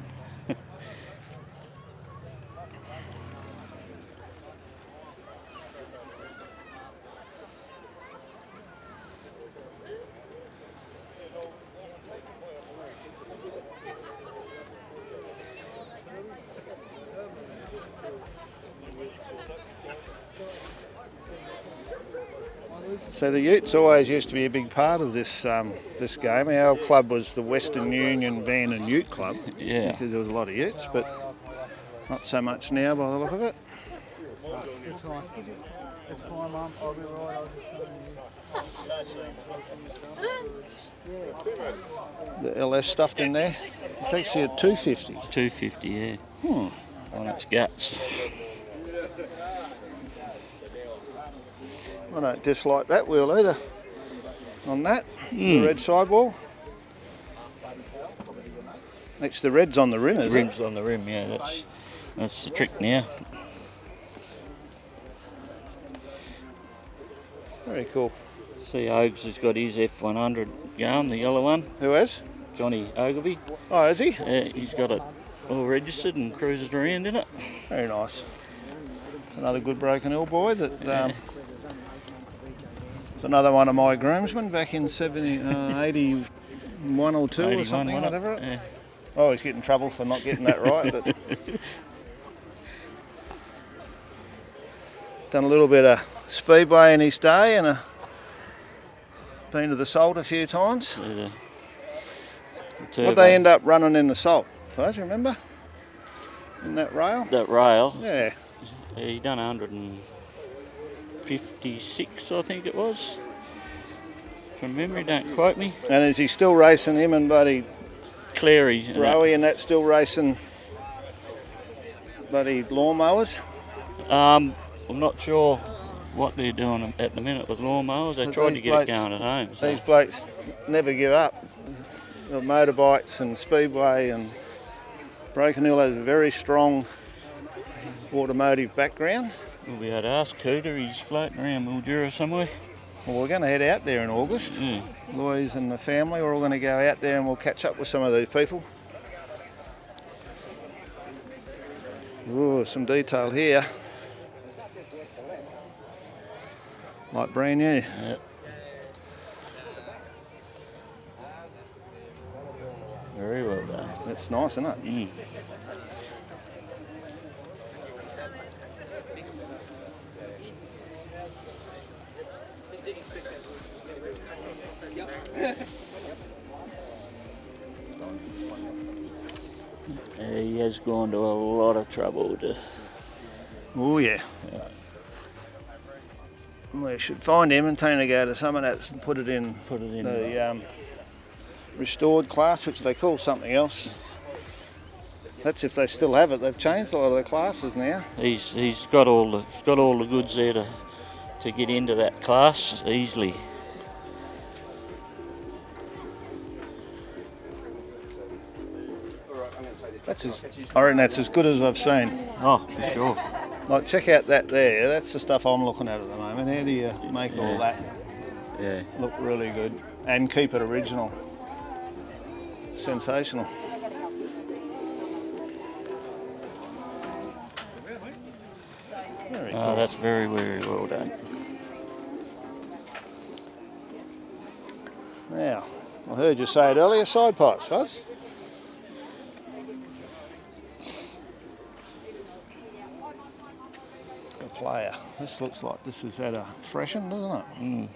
So the utes always used to be a big part of this this game. Our club was the Western Union Van and Ute Club. Yeah. Because there was a lot of utes, but not so much now by the look of it. It's fine. It's fine, Mum. I'll be right. I'll just The LS stuffed in there. It's actually a 250. 250, yeah. On its guts. I don't dislike that wheel either. On that, the red sidewall. Actually, the red's on the rim, The is rim's on the rim, yeah. That's the trick now. Very cool. See, Ogs has got his F100 going, the yellow one. Who has? Johnny Ogilvy. Oh, is he? Yeah, he's got it all registered and cruises around in it. Very nice. It's another good Broken Hill boy that. It's another one of my groomsmen back in 81 or 2 or something, whatever. Yeah. I always get in trouble for not getting that right, but done a little bit of speedway in his day and been to the Salt a few times. What'd they end up running in the Salt? Fuzz, remember? In that rail? That rail? Yeah. He done 156, I think it was. From memory, don't quote me. And is he still racing him and buddy Clary? Rowie and that still racing buddy lawnmowers? I'm not sure what they're doing at the minute with lawnmowers. They But tried to these get blokes- it going at home. So. These blokes never give up. The motorbikes and speedway, and Broken Hill has a very strong automotive background. We'll be able to ask Cooter, he's floating around Mildura somewhere. Well, we're going to head out there in August. Louise and the family are all going to go out there and we'll catch up with some of these people. Ooh, some detail here. Like brand new. Yep. Very well done. That's nice, isn't it? He has gone to a lot of trouble to. Oh yeah. We should find him and take him to go to some of that and put it in the restored class, which they call something else. That's if they still have it. They've changed a lot of the classes now. He's got all the goods there to get into that class easily. I reckon that's as good as I've seen. Oh, for sure. Like, check out that there. That's the stuff I'm looking at the moment. How do you make all that look really good and keep it original? Sensational. Very cool. That's very, very well done. Now, I heard you say it earlier, side pipes, Fuzz. The player. This looks like this has had a freshen, doesn't it?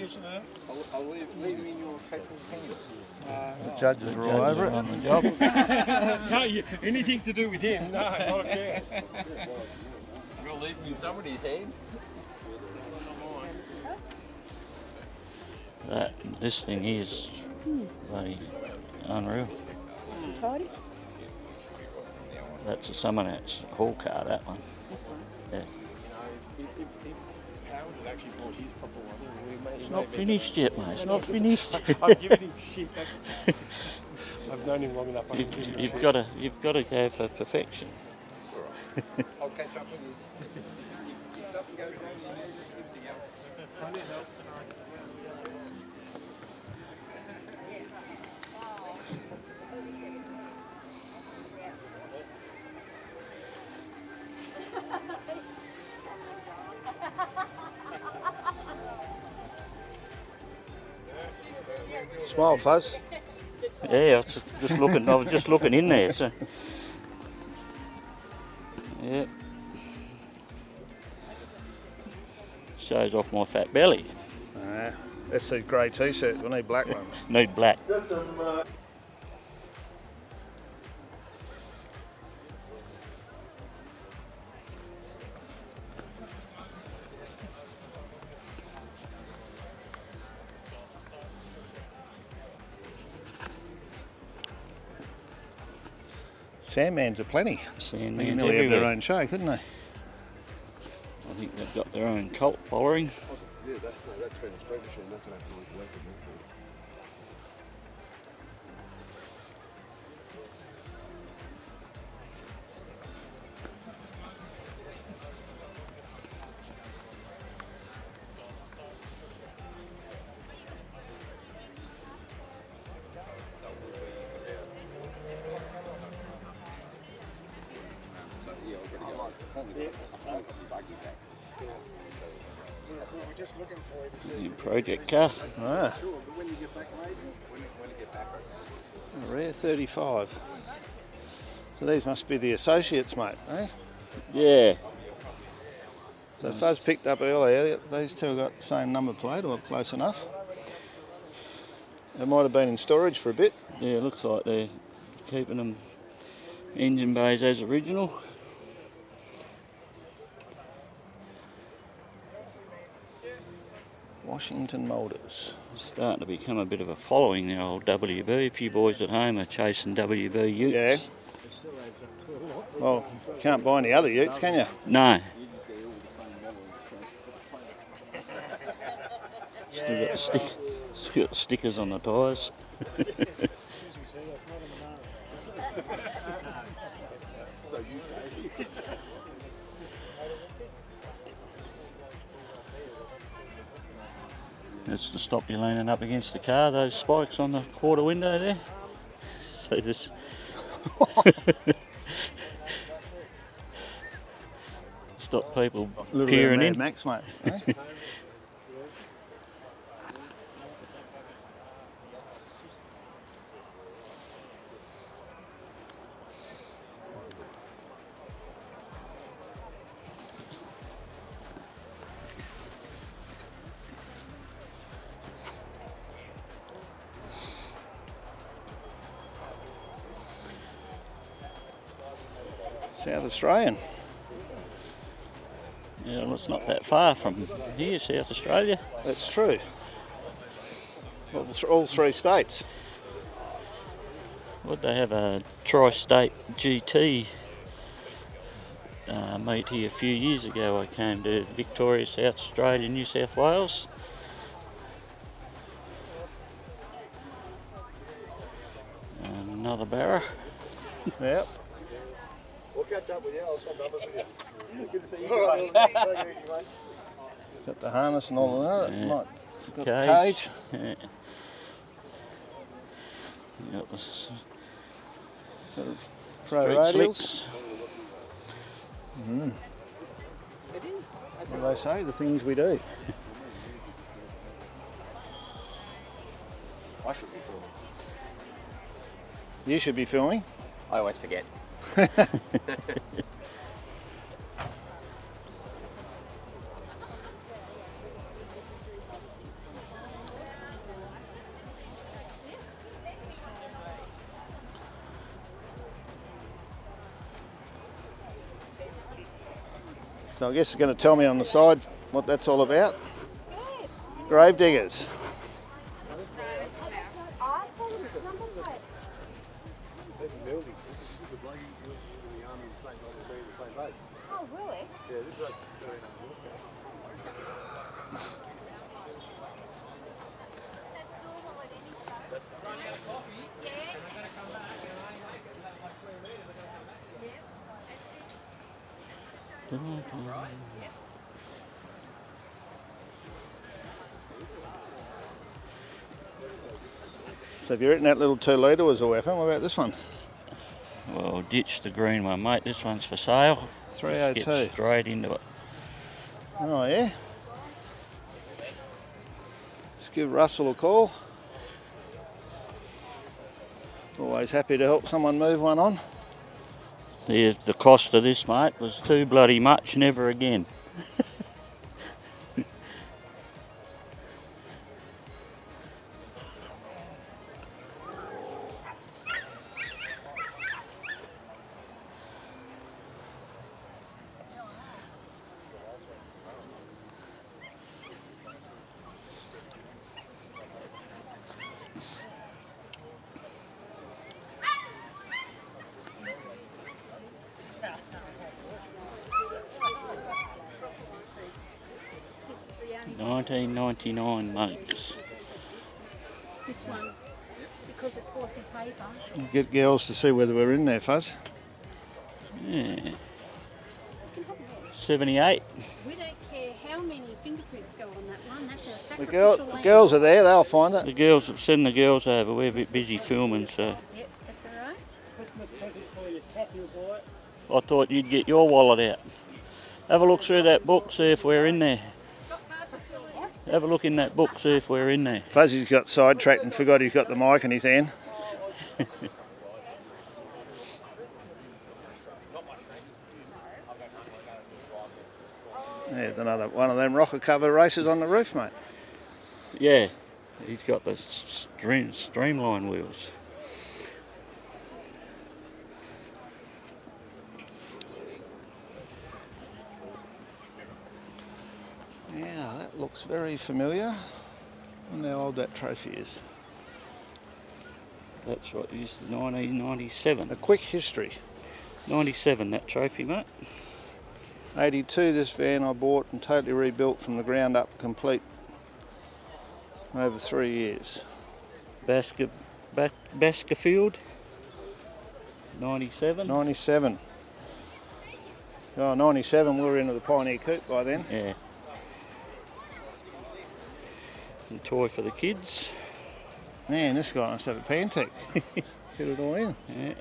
Yes, no. I'll leave you in your capable hands. The judges are all over it. On the job. Can't you, anything to do with him? No, not a chance. We'll leave you in somebody's hands. This thing is bloody unreal. Tidy. That's a Summonat's haul car, that one. Yeah. Howard had actually bought his proper one. It's not finished yet, mate. It's not finished. I've given him shit. I've known him long enough. I can give him You've shit. got to go for perfection. I'll catch up with you. If something goes wrong, you just give us a yell. I need help. Smile, Fuzz. Yeah, I was just looking. I was just looking in there. So, yeah, shows off my fat belly. That's a grey t-shirt. We need black ones. Need black. Sandmans are plenty. They Sandmans can nearly have their everywhere. own show, couldn't they? I think they've got their own cult following. Yeah, that's been a spread machine. That's an absolute weapon. We're just looking for you to New project car. Ah, When you get back, mate? When you get back, a rare 35. So these must be the associates, mate, eh? Yeah. So Fuzz picked up earlier, these two got the same number plate, or close enough. They might have been in storage for a bit. Yeah, looks like they're keeping them engine bays as original. Washington Moulders. Starting to become a bit of a following, the old WB. A few boys at home are chasing WB utes. Yeah. Well, you can't buy any other utes, can you? No. Still got the stickers on the tyres. That's to stop you leaning up against the car, those spikes on the quarter window there. So this stop people Little peering Mad in. Max, mate. Eh? South Australian. Yeah, well, it's not that far from here, South Australia. That's true. All three states. Would they have a tri-state GT meet here a few years ago? I came to Victoria, South Australia, New South Wales. Another barra. Yep. we'll catch up with you. I'll swap numbers with you. Good to see you All guys. Got the harness and all of that. Yeah. Might got the cage. Yeah. You got the Sort of pro street radials. slicks. What do they say? The things we do. I should be filming. You should be filming. I always forget. So I guess it's going to tell me on the side what that's all about. Grave diggers. Oh, really? Yeah, this is like So if you're hitting that little 2 litre as a weapon, what about this one? Well, ditch the green one, mate. This one's for sale. 302. Get straight into it. Oh yeah? Let's give Russell a call. Always happy to help someone move one on. The cost of this, mate, was too bloody much. Never again. This is the only 1999 makes. this one, because it's glossy paper. Get girls to see whether we're in there, Fuzz. Yeah. 78. We don't care how many fingerprints go on that one. That's a The sacrificial lamb. girls are there, they'll find it. The girls, send the girls over. We're a bit busy filming, so Yep, that's all right. Christmas present for your cat, you boy. I thought you'd get your wallet out. Have a look through that book, see if we're in there. Have a look in that book, see if we're in there. Fuzzy's got sidetracked and forgot he's got the mic in his hand. There's another one of them rocker cover races on the roof, mate. Yeah, he's got the streamline wheels. Yeah, that looks very familiar. I wonder how old that trophy is. That's what it is, 1997. A quick history. 97, that trophy, mate. 82, this van I bought and totally rebuilt from the ground up, complete, over 3 years. Baskerfield, 97. 97. Oh, 97, we were into the Pioneer Coupe by then. Yeah. And toy for the kids. Man, this guy must have a Pantec. Get it all in. Yeah.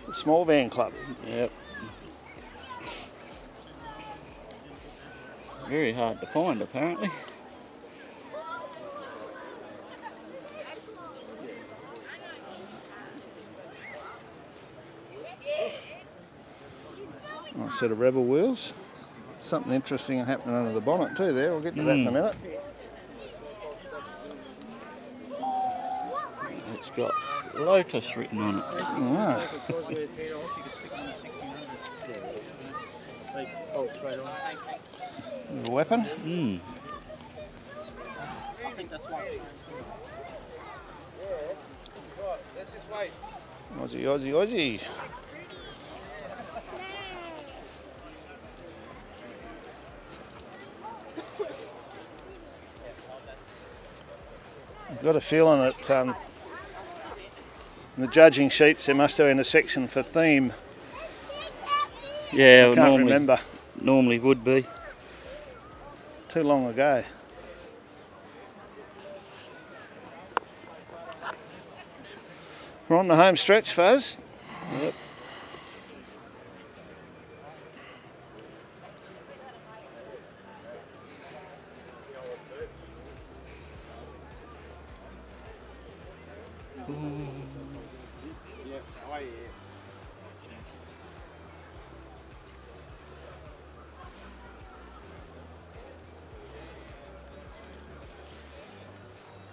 The Small Van Club. Yep. Very hard to find, apparently. Nice set of Rebel wheels. Something interesting happening under the bonnet too there. We'll get to that in a minute. It's got Lotus written on it. Ah, a weapon. Mm. I think that's why. Aussie, Aussie, Aussie. I've got a feeling that in the judging sheets there must have been a section for theme. Yeah, I can't remember. Normally would be. Too long ago. We're on the home stretch, Fuzz. Yep.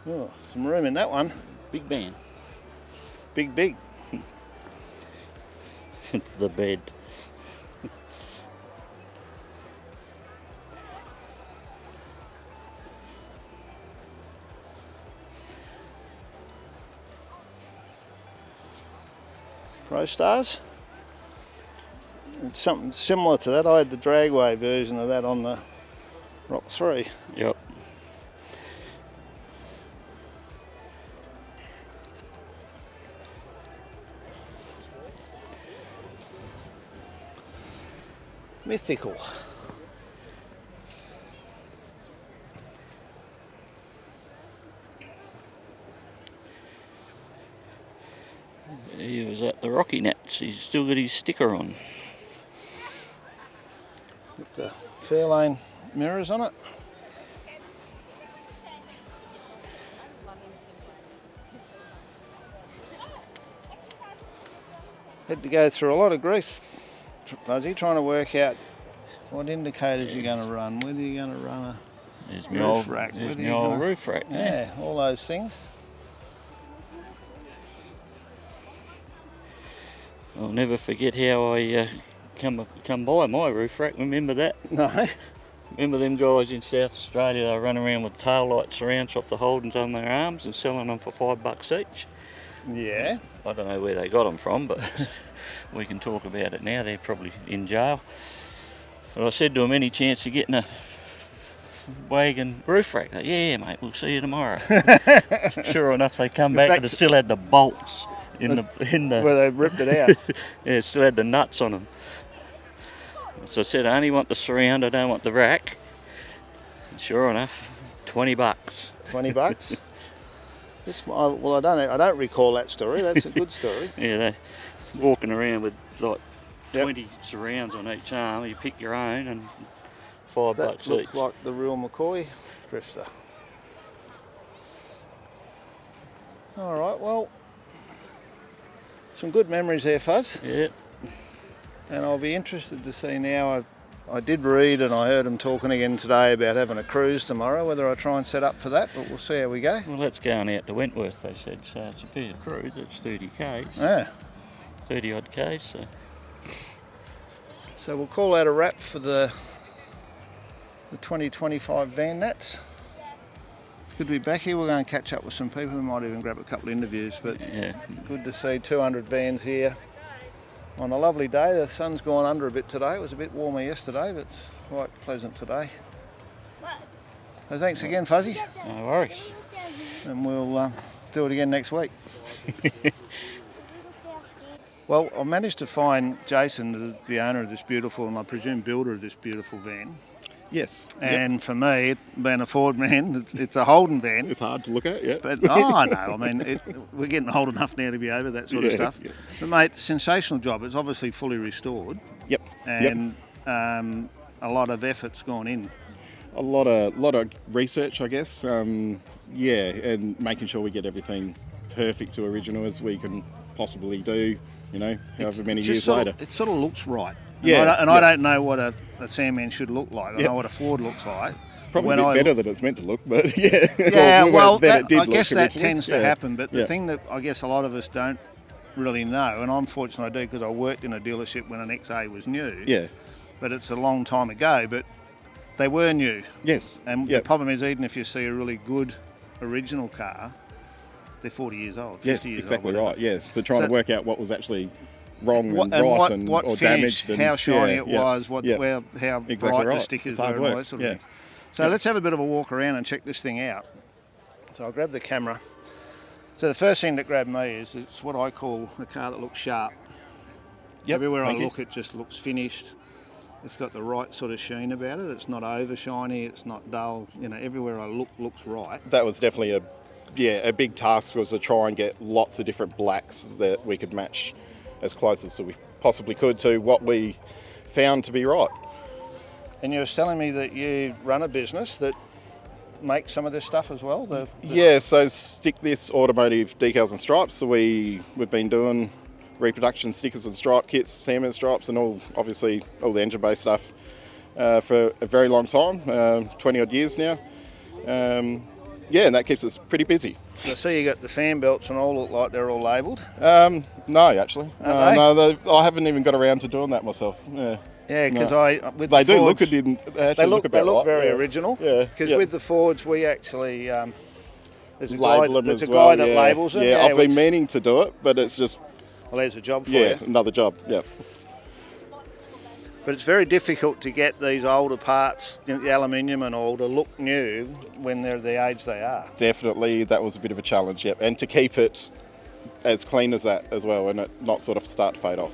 Oh, some room in that one. Big band. Big. The bed. Pro Stars. It's something similar to that. I had the dragway version of that on the Rock 3. Yep. Mythical. He was at the Rocky Nats. He's still got his sticker on. Got the Fairlane mirrors on it. Had to go through a lot of grief, Fuzzy, trying to work out what indicators you're going to run, whether you're going to run a There's my roof old, rack, there's whether my you're old gonna- roof rack. Yeah, all those things. I'll never forget how I come by my roof rack. Remember that? No. Remember them guys in South Australia? They were running around with tail light surrounds off the holdings on their arms and selling them for $5 each. Yeah. I don't know where they got them from, but we can talk about it now. They're probably in jail. But I said to them, any chance of getting a wagon roof rack? They, yeah, mate, we'll see you tomorrow. Sure enough, they come back and it still had the bolts in the Where they ripped it out. yeah, it still had the nuts on them. So I said, I only want the surround, I don't want the rack. And sure enough, $20. $20. Well, I don't recall that story. That's a good story. Yeah, they're walking around with like Yep. 20 surrounds on each arm. You pick your own and $5 That looks each. like the real McCoy drifter. All right, well, some good memories there, Fuzz. Yeah. And I'll be interested to see now. I did read and I heard them talking again today about having a cruise tomorrow, whether I try and set up for that, but we'll see how we go. Well, that's going out to Wentworth, they said. So it's a bit of cruise. It's 30 k's, Yeah. 30 odd k's. So we'll call that a wrap for the 2025 Van Nats. It's good to be back here. We're going to catch up with some people. We might even grab a couple of interviews, but Yeah. good to see 200 vans here on a lovely day. The sun's gone under a bit today. It was a bit warmer yesterday, but it's quite pleasant today. So thanks again, Fuzzy, No worries. and we'll do it again next week. Well, I managed to find Jason, the owner of this beautiful, and I presume builder of this beautiful van. Yes. And for me, being a Ford man, it's a Holden van. It's hard to look at, yeah. But I know. I mean, we're getting old enough now to be over that sort of stuff. Yeah. But mate, sensational job. It's obviously fully restored, Yep. and a lot of effort's gone in. A lot of research, I guess. Yeah, and making sure we get everything perfect to original as we can possibly do. You know, however many years later. It sort of looks right. Yeah, I don't know what a Sandman should look like. I know what a Ford looks like. Probably a bit better than it's meant to look, but yeah. Yeah, well, it did I guess look that originally. tends to happen. But the Yeah. thing that I guess a lot of us don't really know, and I'm fortunate I do because I worked in a dealership when an XA was new. Yeah. But it's a long time ago. But they were new. Yes. And the Yep. problem is, even if you see a really good original car, they're 40 years old. 50 Yes, years exactly old, whatever. right. Yes. So trying So- to work out what was actually wrong What, and and right what, and what or finish, damaged and how shiny it yeah, was, yeah. how Exactly bright the right. stickers It's were, hard and all work, that sort of yeah. things. So let's have a bit of a walk around and check this thing out. So I'll grab the camera. So the first thing that grabbed me is it's what I call a car that looks sharp. Yep, Everywhere I thank you. look, it just looks finished. It's got the right sort of sheen about it. It's not over shiny. It's not dull. You know, everywhere I look looks right. That was definitely a big task, was to try and get lots of different blacks that we could match as close as we possibly could to what we found to be right. And you were telling me that you run a business that makes some of this stuff as well. Yeah, so Stick This Automotive Decals and Stripes. So we've been doing reproduction stickers and stripe kits, Sandman stripes, and obviously all the engine-based stuff for a very long time, 20 odd years now. Yeah, and that keeps us pretty busy. I see you got the fan belts and all look like they're all labelled. No, actually. Are they? No, I haven't even got around to doing that myself. Yeah. Yeah, because No. with They the do Fords, look they look about right. very Yeah. original. Yeah. Because yeah. with the Fords, we actually there's a Label guy, them there's a as guy well, that yeah. labels them. Yeah, I've which- been meaning to do it, but it's just Well, there's a job for yeah, you. another job. Yeah. But it's very difficult to get these older parts, the aluminium and all, to look new when they're the age they are. Definitely, that was a bit of a challenge. Yep, and to keep it as clean as that as well, and it not sort of start to fade off.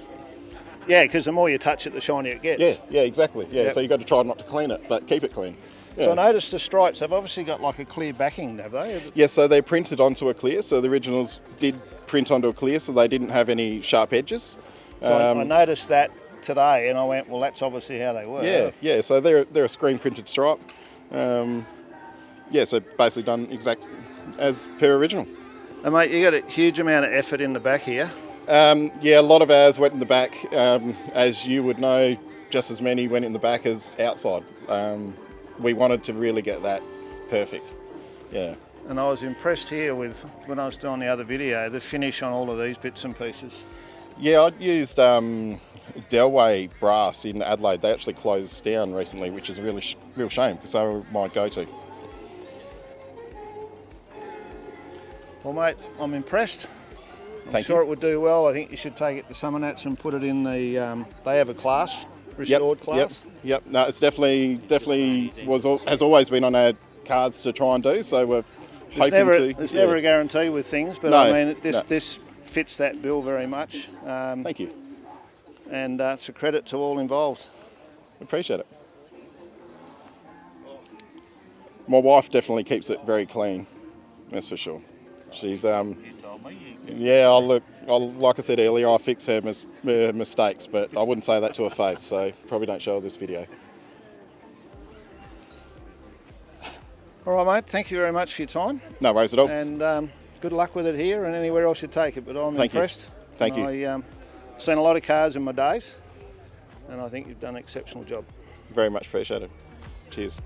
Yeah, because the more you touch it, the shinier it gets. Yeah, yeah, exactly. Yeah, Yep. so you got to try not to clean it, but keep it clean. So Yeah. I noticed the stripes, they've obviously got like a clear backing, have they? Yeah, so they're printed onto a clear. So the originals did print onto a clear, so they didn't have any sharp edges. So I noticed that today and I went, well, that's obviously how they work. Yeah, yeah. So they're a screen printed stripe. Yeah, so basically done exact as per original. And mate, you got a huge amount of effort in the back here. Yeah, a lot of ours went in the back. As you would know, just as many went in the back as outside. We wanted to really get that perfect. Yeah. And I was impressed here with, when I was doing the other video, the finish on all of these bits and pieces. Yeah, I used Delway brass in Adelaide. They actually closed down recently, which is a real shame because they were my go-to. Well, mate, I'm impressed. I'm Thank sure you. it would do well. I think you should take it to Summernats and put it in the, they have a class, restored class. Yep. No, it's definitely has always been on our cards to try and do. So we're hoping to. There's yeah. never a guarantee with things, but No, I mean, no. this fits that bill very much. Thank you. And it's a credit to all involved. Appreciate it. My wife definitely keeps it very clean. That's for sure. She's You told me. yeah. Like I said earlier, I fix her mistakes, but I wouldn't say that to her face. So probably don't show her this video. All right, mate, thank you very much for your time. No worries at all. And good luck with it here and anywhere else you take it. But I'm Thank you. impressed. Thank you. I've seen a lot of cars in my days, and I think you've done an exceptional job. Very much appreciated. Cheers.